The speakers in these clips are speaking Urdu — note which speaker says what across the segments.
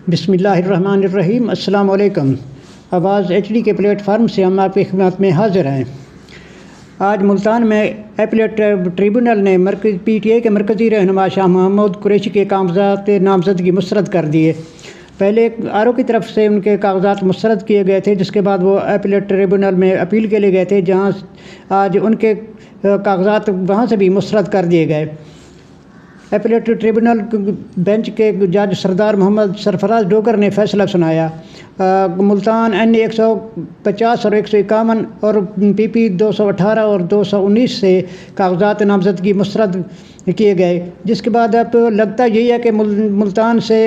Speaker 1: بسم اللہ الرحمن الرحیم۔ السلام علیکم۔ آواز HD کے پلیٹ فارم سے ہم آپ کی خدمت میں حاضر ہیں۔ آج ملتان میں اپیلیٹ ٹریبونل نے PTI کے مرکزی رہنما شاہ محمود قریشی کے کاغذات نامزدگی مسترد کر دیے۔ پہلے RO کی طرف سے ان کے کاغذات مسترد کیے گئے تھے، جس کے بعد وہ اپیلیٹ ٹریبونل میں اپیل کے لیے گئے تھے، جہاں آج ان کے کاغذات وہاں سے بھی مسترد کر دیے گئے۔ اپیلیٹ ٹریبونل بینچ کے جج سردار محمد سرفراز ڈوگر نے فیصلہ سنایا۔ ملتان NA 150 اور 151 اور PP 218 اور 219 سے کاغذات نامزدگی مسترد کیے گئے، جس کے بعد اب لگتا یہی ہے کہ ملتان سے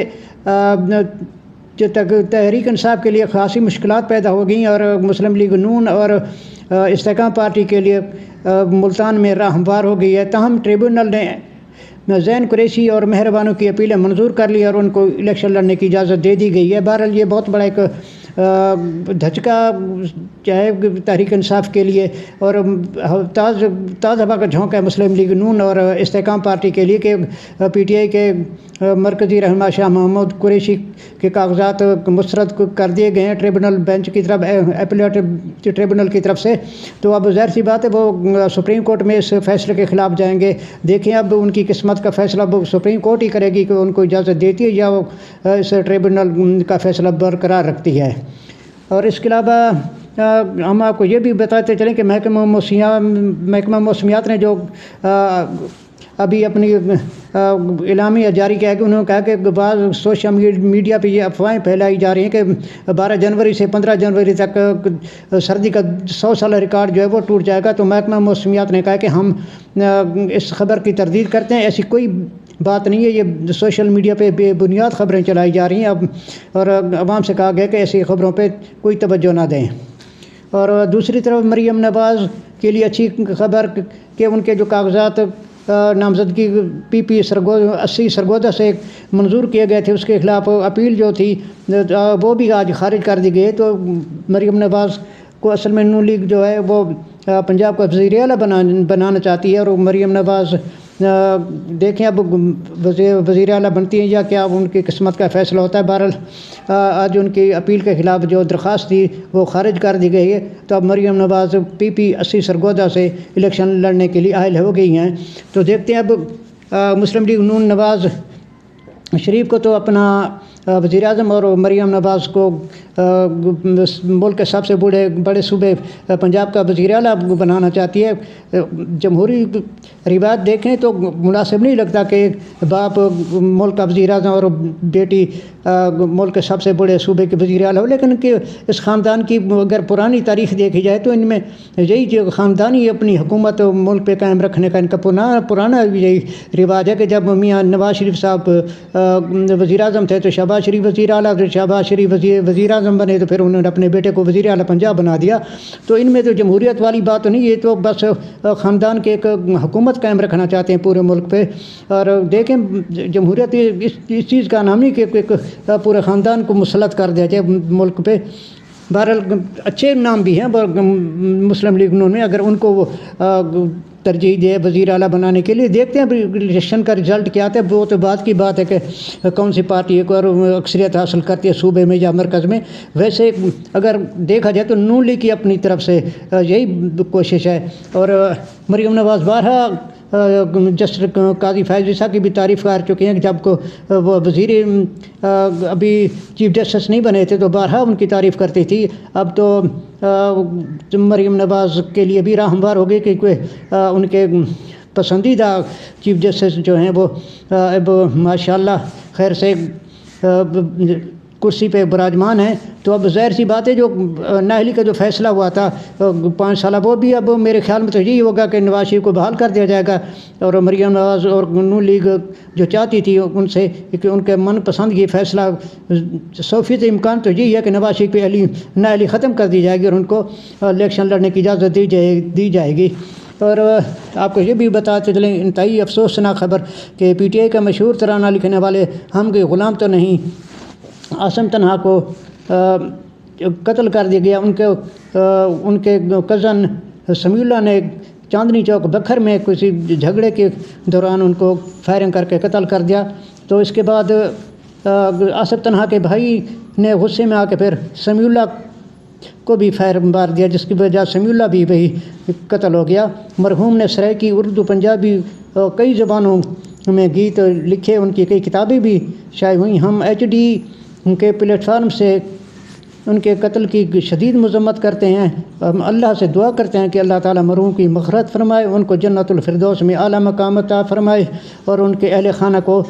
Speaker 1: تحریک انصاف کے لیے خاصی مشکلات پیدا ہو گئیں اور مسلم لیگ نون اور استحکام پارٹی کے لیے ملتان میں راہ ہموار ہو گئی ہے۔ تاہم ٹریبونل نے زین قریشی اور مہربانوں کی اپیلیں منظور کر لی اور ان کو الیکشن لڑنے کی اجازت دے دی گئی ہے۔ بہرحال یہ بہت بڑا ایک دھچکا چاہے تحریک انصاف کے لیے اور تازہ ہوا کا جھونکا ہے مسلم لیگ نون اور استحکام پارٹی کے لیے کہ PTI کے مرکزی رہنما شاہ محمود قریشی کے کاغذات مسترد کر دیے گئے ہیں ٹریبونل بینچ کی طرف، اپیلیٹ ٹریبونل کی طرف سے۔ تو اب ظاہر سی بات ہے وہ سپریم کورٹ میں اس فیصلے کے خلاف جائیں گے۔ دیکھیں اب ان کی قسمت کا فیصلہ سپریم کورٹ ہی کرے گی کہ ان کو اجازت دیتی ہے یا وہ اس ٹریبونل کا فیصلہ برقرار رکھتی ہے۔ اور اس کے علاوہ ہم آپ کو یہ بھی بتاتے چلیں کہ محکمہ موسمیات نے جو ابھی اپنی اعلامیہ جاری کیا ہے کہ انہوں نے کہا کہ بعض سوشل میڈیا پہ یہ افواہیں پھیلائی جا رہی ہیں کہ 12 جنوری سے 15 جنوری تک سردی کا 100 سالہ ریکارڈ جو ہے وہ ٹوٹ جائے گا۔ تو محکمہ موسمیات نے کہا کہ ہم اس خبر کی تردید کرتے ہیں، ایسی کوئی بات نہیں ہے، یہ سوشل میڈیا پہ بے بنیاد خبریں چلائی جا رہی ہیں اور عوام سے کہا گیا کہ ایسی خبروں پہ کوئی توجہ نہ دیں۔ اور دوسری طرف مریم نواز کے لیے اچھی خبر کہ ان کے جو کاغذات نامزدگی PP 80 سرگودا سے منظور کیے گئے تھے، اس کے خلاف اپیل جو تھی وہ بھی آج خارج کر دی گئی۔ تو مریم نواز کو اصل میں نون لیگ جو ہے وہ پنجاب کا وزیر اعلیٰ بنانا چاہتی ہے، اور مریم نواز دیکھیں اب وزیر اعلیٰ بنتی ہیں یا کیا ان کی قسمت کا فیصلہ ہوتا ہے۔ بہرحال آج ان کی اپیل کے خلاف جو درخواست تھی وہ خارج کر دی گئی ہے۔ تو اب مریم نواز PP 80 سرگودا سے الیکشن لڑنے کے لیے اہل ہو گئی ہیں۔ تو دیکھتے ہیں اب مسلم لیگ نون نواز شریف کو تو اپنا وزیر اعظم اور مریم نواز کو ملک کے سب سے بڑے صوبے پنجاب کا وزیر اعلیٰ بنانا چاہتی ہے۔ جمہوری روایت دیکھیں تو مناسب نہیں لگتا کہ باپ ملک کا وزیر اعظم اور بیٹی ملک کے سب سے بڑے صوبے کے وزیر اعلیٰ ہو، لیکن کہ اس خاندان کی اگر پرانی تاریخ دیکھی جائے تو ان میں یہی جو خاندانی اپنی حکومت ملک پہ قائم رکھنے کا ان کا پرانا یہی رواج ہے کہ جب میاں نواز شریف صاحب وزیر اعظم تھے تو شہباز شریف وزیر اعلیٰ، شہباز شریف وزیر اعظم بنے تو پھر انہوں نے اپنے بیٹے کو وزیر اعلیٰ پنجاب بنا دیا۔ تو ان میں تو جمہوریت والی بات نہیں، یہ تو بس خاندان کے ایک حکومت قائم رکھنا چاہتے ہیں پورے ملک پہ۔ اور دیکھیں جمہوریت اس چیز کا نام نہیں کہ ایک پورے خاندان کو مسلط کر دیا جائے ملک پہ۔ بہرحال اچھے نام بھی ہیں مسلم لیگ نون میں، اگر ان کو وہ ترجیح دے وزیر اعلیٰ بنانے کے لیے۔ دیکھتے ہیں الیکشن کا رزلٹ کیا آتا ہے، وہ تو بات کی بات ہے کہ کون سی پارٹی ایک اور اکثریت حاصل کرتی ہے صوبے میں یا مرکز میں۔ ویسے اگر دیکھا جائے تو نون لیگ کی اپنی طرف سے یہی کوشش ہے۔ اور مریم نواز بارہا جسٹس قاضی فیض عیسیٰ کی بھی تعریف کر چکے ہیں کہ جب کو وہ وزیر ابھی چیف جسٹس نہیں بنے تھے تو بارہا ان کی تعریف کرتی تھی۔ اب تو مریم نواز کے لیے بھی راہ ہموار ہو گئی کیونکہ ان کے پسندیدہ چیف جسٹس جو ہیں وہ اب ماشاءاللہ خیر سے کرسی پہ براجمان ہیں۔ تو اب ظاہر سی بات ہے جو نااہلی کا جو فیصلہ ہوا تھا 5 سالہ، وہ بھی اب میرے خیال میں تو یہی ہوگا کہ نواز شریف کو بحال کر دیا جائے گا۔ اور مریم نواز اور نون لیگ جو چاہتی تھی ان سے کہ ان کے من پسند یہ فیصلہ 100% امکان تو یہی ہے کہ نواز شریف پہ نااہلی ختم کر دی جائے گی اور ان کو الیکشن لڑنے کی اجازت دی جائے گی۔ اور آپ کو یہ بھی بتاتے چلیں انتہائی افسوسناک خبر کہ PTI کا مشہور ترانہ لکھنے والے ہم کے غلام تو نہیں عاصم تنہا کو قتل کر دیا گیا۔ ان کے کزن سمیع اللہ نے چاندنی چوک بکھر میں کسی جھگڑے کے دوران ان کو فائرنگ کر کے قتل کر دیا۔ تو اس کے بعد آصف تنہا کے بھائی نے غصے میں آ کے پھر سمیع اللہ کو بھی فائر مار دیا، جس کی وجہ سمیع اللہ بھی قتل ہو گیا۔ مرحوم نے سرائیکی، اردو، پنجابی اور کئی زبانوں میں گیت لکھے، ان کی کئی کتابیں بھی شائع ہوئیں۔ ہم HD کے پلیٹ فارم سے ان کے قتل کی شدید مذمت کرتے ہیں۔ ہم اللہ سے دعا کرتے ہیں کہ اللہ تعالیٰ مرحوم کی مغفرت فرمائے، ان کو جنت الفردوس میں اعلیٰ مقام عطا فرمائے اور ان کے اہل خانہ کو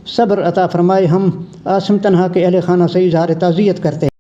Speaker 1: صبر عطا فرمائے۔ ہم عاصم تنہا کے اہل خانہ سے اظہار تعزیت کرتے ہیں۔